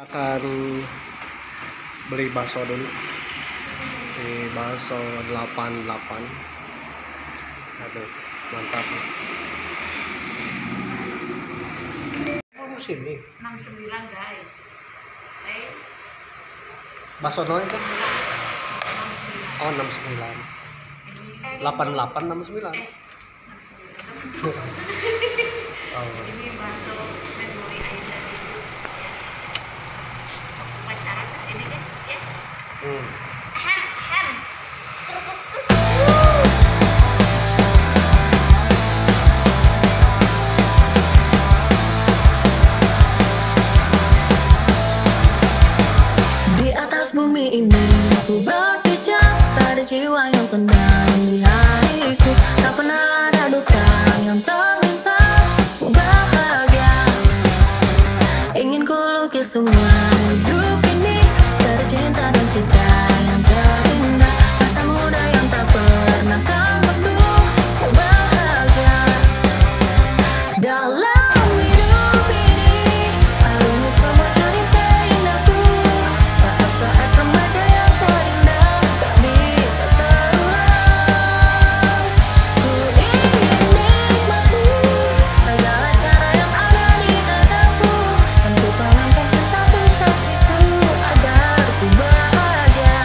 Akan beli bakso dulu. Ini bakso 88. Aduh, mantap. Oh, sini 69 guys. bakso noy kan? 69. Oh, 69. 88 69. 69. Oh. Ini bakso memori island. Pacaran ke sini deh, ya. Ham. Di atas bumi ini ku berpijak, tak ada jiwa yang tenang di hariku. Tak pernah ada duka yang terlintas, ku bahagia. Ingin ku lukis semua hidup ini dari cinta dan cita yang terindah. Masa muda yang tak pernah kan berdua, ku bahagia. Dalam hidup ini harus semua cerita indahku. Saat-saat remaja yang terindah tak bisa terulang. Ku ingin nikmati segala cara yang ada di hadapku, dan ku tanamkan cintaku kasihku agar ku bahagia.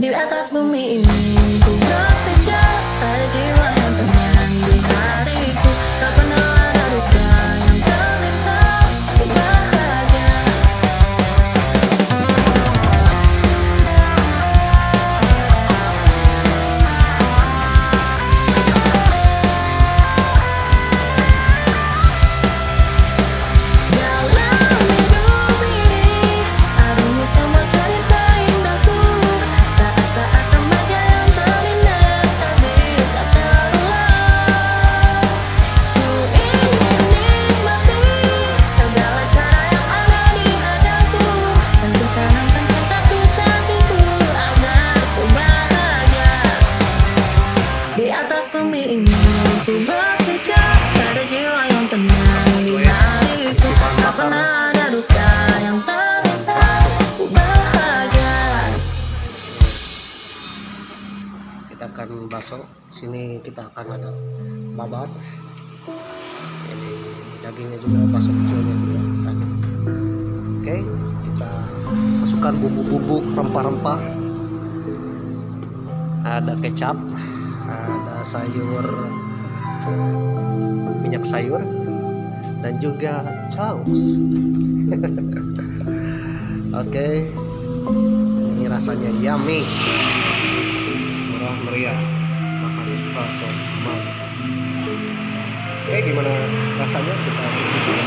Di atas bumi ini ku berpijak, ada jiwa yang tenang di hariku. Tak pernah ada duka yang terlintas, ku bahagia. Dalam hidup ini arungi semua cerita indahku. Saat-saat remaja yang terindah tak bisa terulang. Ku ingin nikmati segala cara yang ada di hadapku, dan ku tanamkan cintaku kasihku agar ku bahagia. Di atas bumi ini ku berpijak, tak ada jiwa yang tenang di hariku. Tak pernah ada duka yang terlintas, ku bahagia. Kita akan bakso. Sini kita akan ada babat. Ini dagingnya juga, bakso kecilnya juga. Oke, kita masukkan bumbu-bumbu, rempah-rempah. Ada kecap, ada sayur, minyak sayur, dan juga saus. Oke, ini rasanya yummy, murah meriah, makan bakso mang. Oke, gimana rasanya, kita cicipi.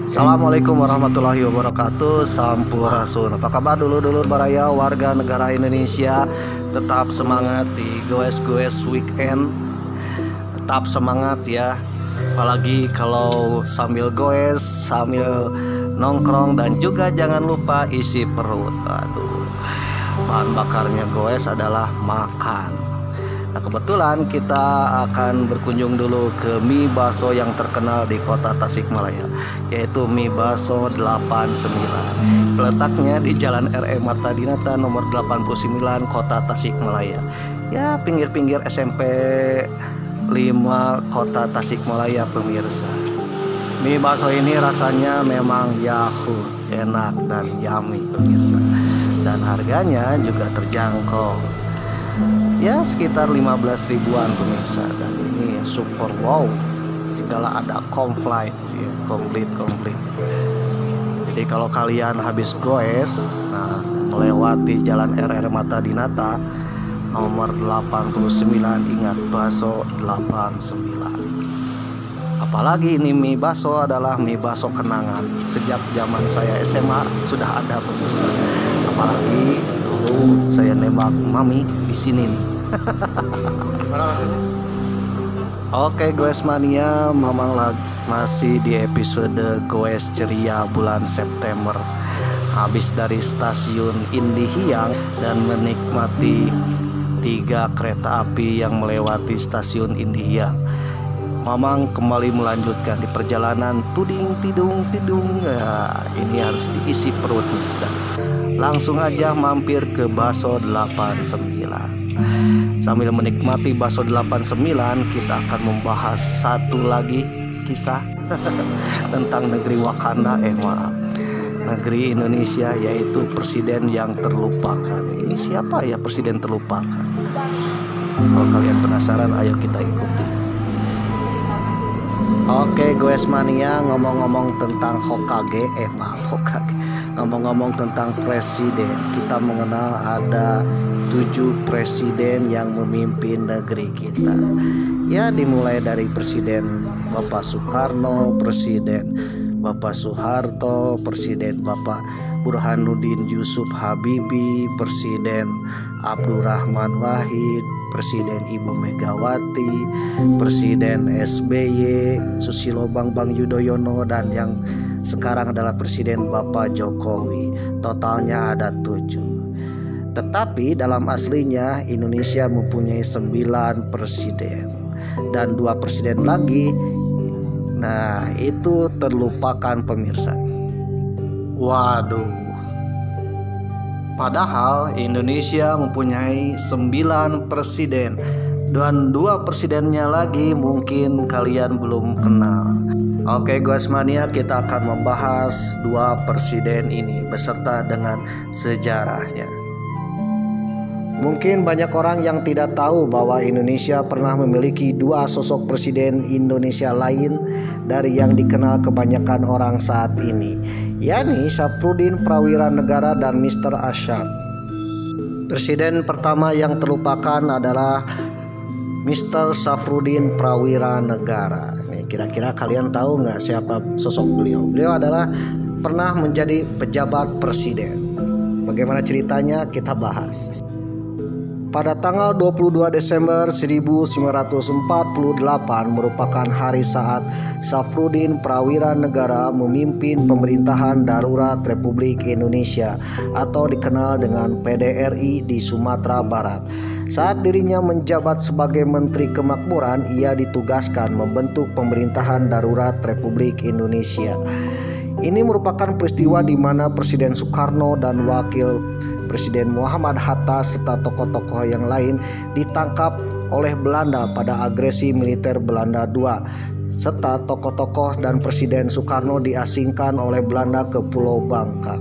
Assalamualaikum warahmatullahi wabarakatuh. Sampurasun. Apa kabar dulur-dulur baraya warga negara Indonesia? Tetap semangat di goes-goes weekend. Tetap semangat ya. Apalagi kalau sambil goes, sambil nongkrong, dan juga jangan lupa isi perut. Aduh, bahan bakarnya goes adalah makan. Nah, kebetulan kita akan berkunjung dulu ke mie bakso yang terkenal di kota Tasikmalaya, yaitu mie bakso 89. Letaknya di Jalan R.E. Marta Dinata nomor 89, kota Tasikmalaya. Ya, pinggir-pinggir SMP 5 kota Tasikmalaya, pemirsa. Mie bakso ini rasanya memang yahut, enak dan yummy, pemirsa. Dan harganya juga terjangkau. Ya, sekitar 15 ribuan, pemirsa. Dan ini super wow, segala ada komplit ya, komplit. Jadi kalau kalian habis goes, nah, melewati Jalan RR Marta Dinata nomor 89, ingat bakso 89. Apalagi ini mie bakso adalah mie bakso kenangan. Sejak zaman saya SMA sudah ada, pemirsa. Apalagi dulu saya nembak mami di sini nih. Oke, goes mania, Mamang masih di episode goes ceria bulan September. Habis dari stasiun Indihiyang dan menikmati 3 kereta api yang melewati stasiun Indihiyang. Mamang kembali melanjutkan di perjalanan tuding tidung tidung. Ini harus diisi perutnya. Dan langsung aja mampir ke Bakso 89. Sambil menikmati Bakso 89, kita akan membahas satu lagi kisah tentang negeri Wakanda, negeri Indonesia, yaitu presiden yang terlupakan. Ini siapa ya presiden terlupakan? Kalau kalian penasaran, ayo kita ikuti. Oke, Goes Mania, ngomong-ngomong tentang Hokage, ngomong-ngomong tentang presiden, kita mengenal ada 7 presiden yang memimpin negeri kita. Ya, dimulai dari Presiden Bapak Soekarno, Presiden Bapak Soeharto, Presiden Bapak Burhanuddin Yusuf Habibie, Presiden Abdurrahman Wahid, Presiden Ibu Megawati, Presiden SBY, Susilo Bambang Yudhoyono, dan yang sekarang adalah Presiden Bapak Jokowi. Totalnya ada 7. Tetapi dalam aslinya Indonesia mempunyai 9 presiden dan 2 presiden lagi. Nah, itu terlupakan pemirsa. Waduh. Padahal Indonesia mempunyai 9 presiden dan 2 presidennya lagi mungkin kalian belum kenal. Oke, Goes Mania, kita akan membahas 2 presiden ini beserta dengan sejarahnya. Mungkin banyak orang yang tidak tahu bahwa Indonesia pernah memiliki 2 sosok presiden Indonesia lain dari yang dikenal kebanyakan orang saat ini, yakni Syafruddin Prawiranegara dan Mr. Asyad. Presiden pertama yang terlupakan adalah Mr. Syafruddin Prawiranegara. Nih, kira-kira kalian tahu nggak siapa sosok beliau? Beliau adalah pernah menjadi pejabat presiden. Bagaimana ceritanya kita bahas. Pada tanggal 22 Desember 1948 merupakan hari saat Syafruddin Prawiranegara memimpin pemerintahan darurat Republik Indonesia atau dikenal dengan PDRI di Sumatera Barat. Saat dirinya menjabat sebagai Menteri Kemakmuran, ia ditugaskan membentuk pemerintahan darurat Republik Indonesia. Ini merupakan peristiwa di mana Presiden Soekarno dan Wakil Presiden Muhammad Hatta serta tokoh-tokoh yang lain ditangkap oleh Belanda pada agresi militer Belanda II, serta tokoh-tokoh dan Presiden Soekarno diasingkan oleh Belanda ke Pulau Bangka.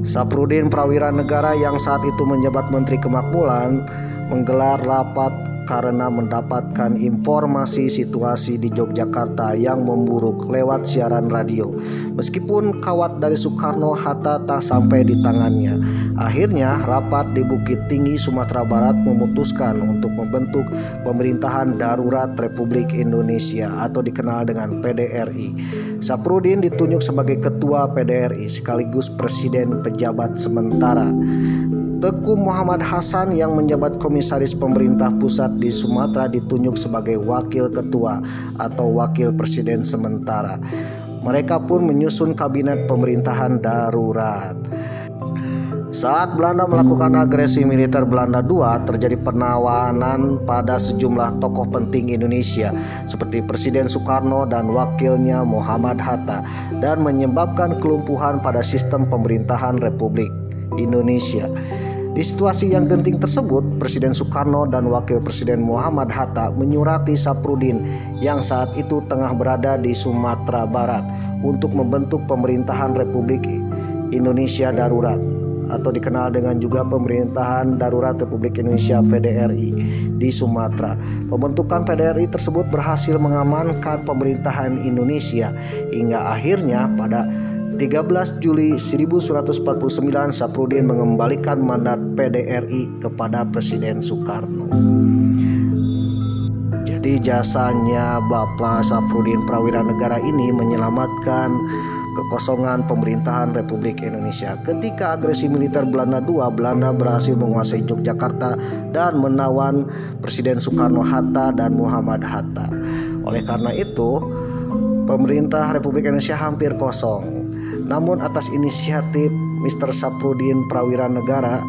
Syafruddin Prawiranegara yang saat itu menjabat Menteri Kemakmuran menggelar rapat karena mendapatkan informasi situasi di Yogyakarta yang memburuk lewat siaran radio. Meskipun kawat dari Soekarno-Hatta tak sampai di tangannya, akhirnya rapat di Bukit Tinggi Sumatera Barat memutuskan untuk membentuk pemerintahan darurat Republik Indonesia atau dikenal dengan PDRI. Syafruddin ditunjuk sebagai ketua PDRI sekaligus presiden pejabat sementara. Teku Muhammad Hasan yang menjabat komisaris pemerintah pusat di Sumatera ditunjuk sebagai wakil ketua atau wakil presiden sementara. Mereka pun menyusun kabinet pemerintahan darurat. Saat Belanda melakukan agresi militer Belanda II, terjadi penawanan pada sejumlah tokoh penting Indonesia seperti Presiden Soekarno dan wakilnya Muhammad Hatta, dan menyebabkan kelumpuhan pada sistem pemerintahan Republik Indonesia. Di situasi yang genting tersebut, Presiden Soekarno dan Wakil Presiden Muhammad Hatta menyurati Syafruddin yang saat itu tengah berada di Sumatera Barat untuk membentuk pemerintahan Republik Indonesia Darurat atau dikenal dengan juga Pemerintahan Darurat Republik Indonesia PDRI di Sumatera. Pembentukan PDRI tersebut berhasil mengamankan pemerintahan Indonesia hingga akhirnya pada 13 Juli 1949 Syafruddin mengembalikan mandat PDRI kepada Presiden Soekarno. Jadi jasanya Bapak Syafruddin Prawiranegara ini menyelamatkan kekosongan pemerintahan Republik Indonesia. Ketika agresi militer Belanda II, Belanda berhasil menguasai Yogyakarta dan menawan Presiden Soekarno-Hatta dan Muhammad Hatta. Oleh karena itu, pemerintah Republik Indonesia hampir kosong. Namun atas inisiatif Mr. Syafruddin Prawiranegara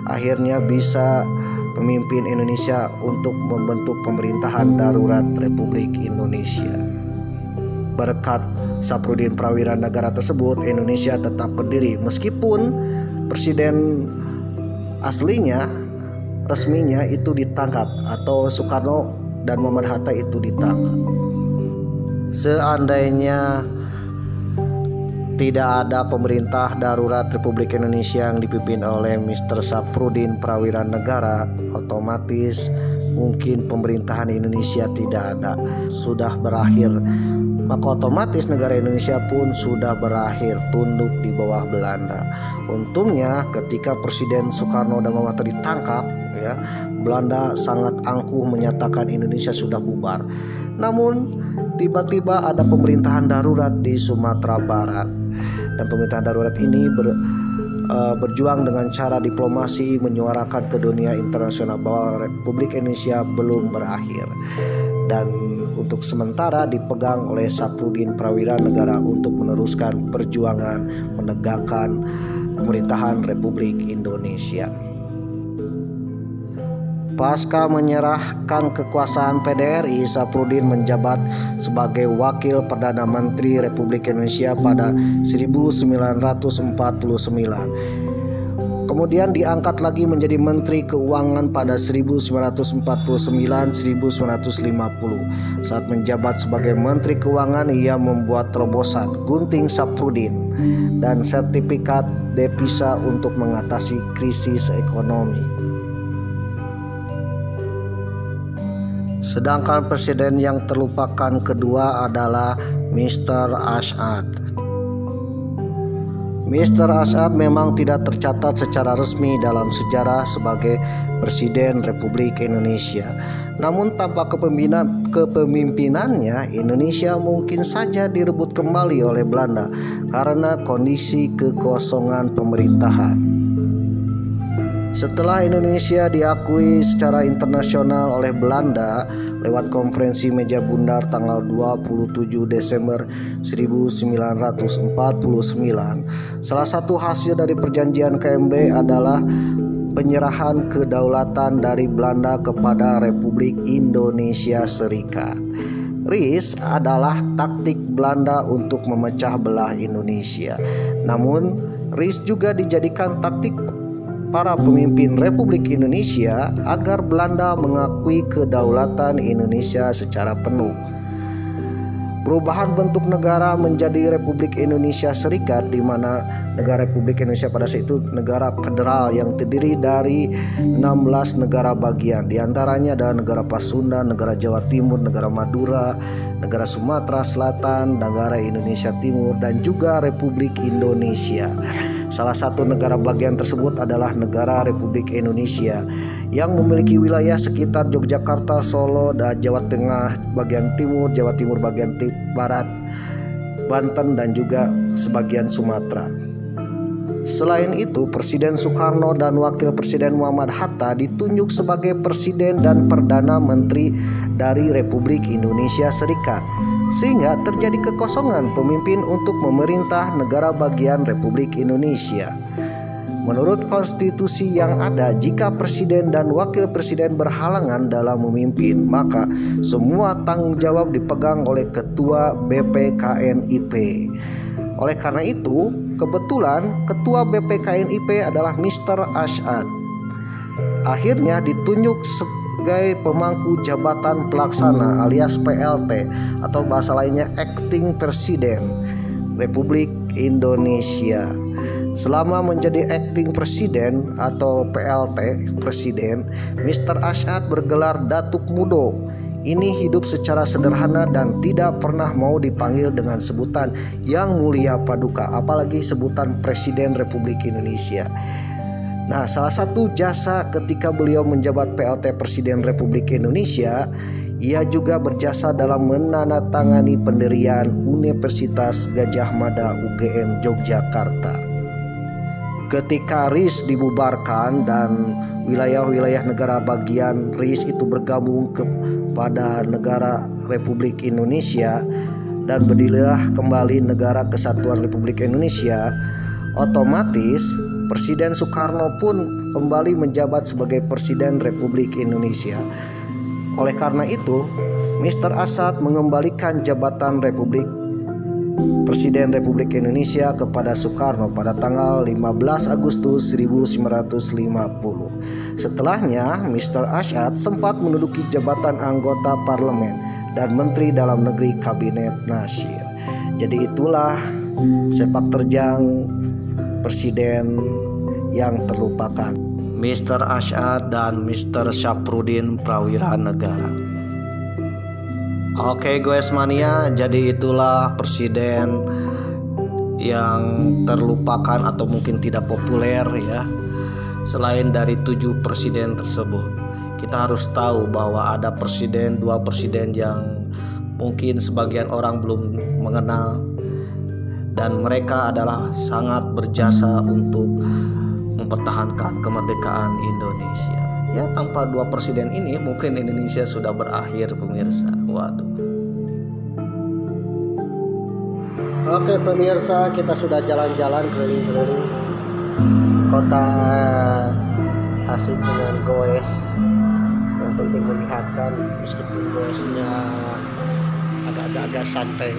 akhirnya bisa memimpin Indonesia untuk membentuk pemerintahan darurat Republik Indonesia. Berkat Saphrudin Prawira Negara tersebut, Indonesia tetap berdiri meskipun presiden aslinya resminya itu ditangkap, atau Soekarno dan Muhammad Hatta itu ditangkap. Seandainya tidak ada pemerintah darurat Republik Indonesia yang dipimpin oleh Mr. Saphrudin Prawira Negara, otomatis mungkin pemerintahan Indonesia tidak ada, sudah berakhir. Maka otomatis negara Indonesia pun sudah berakhir, tunduk di bawah Belanda. Untungnya ketika Presiden Soekarno dan Muhammad Hatta ditangkap, ya, Belanda sangat angkuh menyatakan Indonesia sudah bubar. Namun tiba-tiba ada pemerintahan darurat di Sumatera Barat, dan pemerintahan darurat ini berjuang dengan cara diplomasi menyuarakan ke dunia internasional bahwa Republik Indonesia belum berakhir, dan untuk sementara dipegang oleh Saphrudin Prawira Negara untuk meneruskan perjuangan menegakkan pemerintahan Republik Indonesia. Pasca menyerahkan kekuasaan PDRI, Saphrudin menjabat sebagai Wakil Perdana Menteri Republik Indonesia pada 1949. Kemudian diangkat lagi menjadi Menteri Keuangan pada 1949-1950. Saat menjabat sebagai Menteri Keuangan, ia membuat terobosan gunting Saphrudin dan sertifikat devisa untuk mengatasi krisis ekonomi. Sedangkan presiden yang terlupakan kedua adalah Mr. As'ad. Mr. As'ad memang tidak tercatat secara resmi dalam sejarah sebagai Presiden Republik Indonesia. Namun tanpa kepemimpinannya, Indonesia mungkin saja direbut kembali oleh Belanda karena kondisi kekosongan pemerintahan. Setelah Indonesia diakui secara internasional oleh Belanda lewat konferensi meja bundar tanggal 27 Desember 1949, salah satu hasil dari perjanjian KMB adalah penyerahan kedaulatan dari Belanda kepada Republik Indonesia Serikat. RIS adalah taktik Belanda untuk memecah belah Indonesia. Namun RIS juga dijadikan taktik para pemimpin Republik Indonesia agar Belanda mengakui kedaulatan Indonesia secara penuh. Perubahan bentuk negara menjadi Republik Indonesia Serikat, di mana negara Republik Indonesia pada saat itu negara federal yang terdiri dari 16 negara bagian. Di antaranya adalah negara Pasundan, negara Jawa Timur, negara Madura, negara Sumatera Selatan, negara Indonesia Timur, dan juga Republik Indonesia. Salah satu negara bagian tersebut adalah negara Republik Indonesia yang memiliki wilayah sekitar Yogyakarta, Solo, dan Jawa Tengah bagian timur, Jawa Timur bagian barat, Banten, dan juga sebagian Sumatera. Selain itu, Presiden Soekarno dan Wakil Presiden Muhammad Hatta ditunjuk sebagai Presiden dan Perdana Menteri dari Republik Indonesia Serikat, sehingga terjadi kekosongan pemimpin untuk memerintah negara bagian Republik Indonesia. Menurut konstitusi yang ada, jika presiden dan wakil presiden berhalangan dalam memimpin, maka semua tanggung jawab dipegang oleh ketua BPKNIP. Oleh karena itu, kebetulan ketua BPKNIP adalah Mr. As'ad. Akhirnya ditunjuk sebagai pemangku jabatan pelaksana alias PLT, atau bahasa lainnya Acting Presiden Republik Indonesia. Selama menjadi Acting Presiden atau PLT Presiden, Mr. As'ad bergelar Datuk Mudo. Ini hidup secara sederhana dan tidak pernah mau dipanggil dengan sebutan Yang Mulia Paduka, apalagi sebutan Presiden Republik Indonesia. Nah, salah satu jasa ketika beliau menjabat PLT Presiden Republik Indonesia, ia juga berjasa dalam menandatangani pendirian Universitas Gadjah Mada UGM Yogyakarta. Ketika RIS dibubarkan dan wilayah-wilayah negara bagian RIS itu bergabung kepada negara Republik Indonesia dan berdirilah kembali Negara Kesatuan Republik Indonesia, otomatis Presiden Soekarno pun kembali menjabat sebagai Presiden Republik Indonesia. Oleh karena itu, Mr. Asad mengembalikan jabatan Presiden Republik Indonesia kepada Soekarno pada tanggal 15 Agustus 1950. Setelahnya, Mr. Asad sempat menduduki jabatan anggota parlemen dan Menteri Dalam Negeri Kabinet Nasir. Jadi itulah sepak terjang Presiden yang terlupakan, Mr. Asad dan Mr. Syafruddin Prawira Negara. Oke guys mania, jadi itulah presiden yang terlupakan atau mungkin tidak populer ya. Selain dari 7 presiden tersebut, kita harus tahu bahwa ada dua presiden yang mungkin sebagian orang belum mengenal, dan mereka adalah sangat berjasa untuk mempertahankan kemerdekaan Indonesia. Ya, tanpa 2 presiden ini mungkin Indonesia sudah berakhir pemirsa. Waduh. Oke pemirsa, kita sudah jalan-jalan keliling-keliling kota Tasik dengan goes. Yang penting melihatkan meskipun goesnya agak-agak santai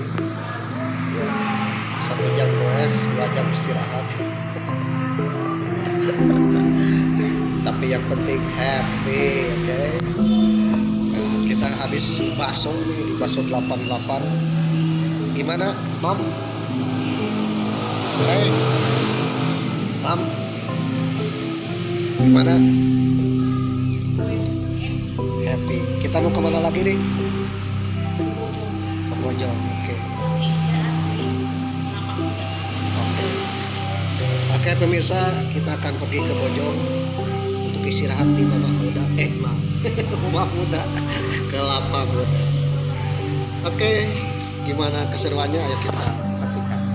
ya, 1 jam goes, 2 jam istirahat. Tapi yang penting happy, oke? Nah, kita habis bakso nih di bakso 88. Gimana, Mam? Hey, Mam, gimana? Happy. Kita mau kemana lagi nih? Ke Bojong, oke. Oke pemirsa, kita akan pergi ke Bojong untuk istirahat di Mama Muda, Mama Muda, Kelapa Muda. Oke, gimana keseruannya? Ayo kita saksikan.